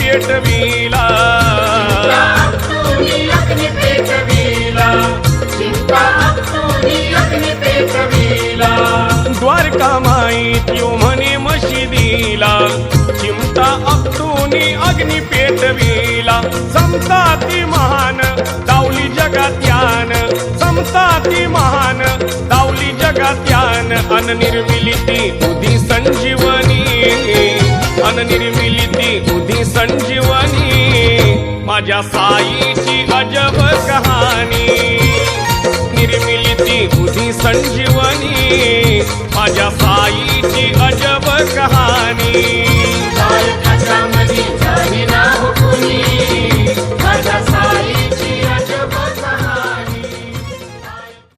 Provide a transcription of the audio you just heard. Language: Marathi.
पेटविला, द्वारका माईत यो म्हणे मशिदीला, चिमटा आपटूनी अग्नी पेटविला. समता ती महान दावली जगात्यान, समता ती महान दावली जगात्यान. अननिर्मिलिती उदी संजीवनी, अननिर्मिलिती उदी संजीवनी. माझ्या साईची अजब कहाणी, निर्मिलिती उदी संजीवनी. माझ्या साईची अजब कहाणी.